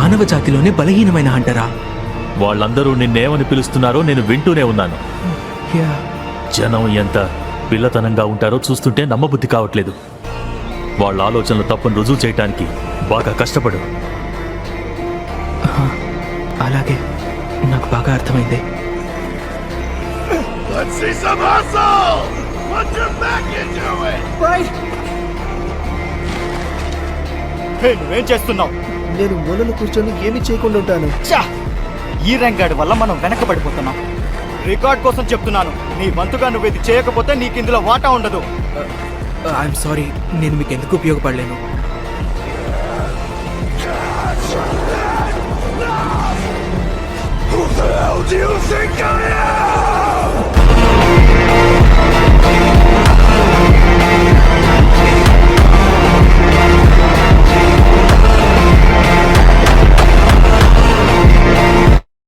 మానవ జాతిలోనే బలహీనమైన హంటరా? వాళ్ళందరూ నిన్నేమని పిలుస్తున్నారో నేను వింటూనే ఉన్నాను. యా. జనం ఎంత పిల్లతనంగా ఉంటారో చూస్తుంటే నమ్మబుద్ధి కావట్లేదు. వాళ్ళ ఆలోచనలు తప్పని రుజువు చేయటానికి బాగా కష్టపడు. అలాగే, నాకు బాగా అర్థమైంది. నువ్వేం చేస్తున్నావు? నేను మూలలో కూర్చొని ఏమీ చేయకుండా ఉంటాను. ఈ రంగాడి వల్ల మనం వెనకబడిపోతున్నాం. రికార్డ్ కోసం చెప్తున్నాను, నీ వంతుగా నువ్వు ఇది చేయకపోతే నీకు ఇందులో వాటా ఉండదు. ఐఎమ్ సారీ, నేను మీకు ఎందుకు ఉపయోగపడలేను. Who the hell do you think I am?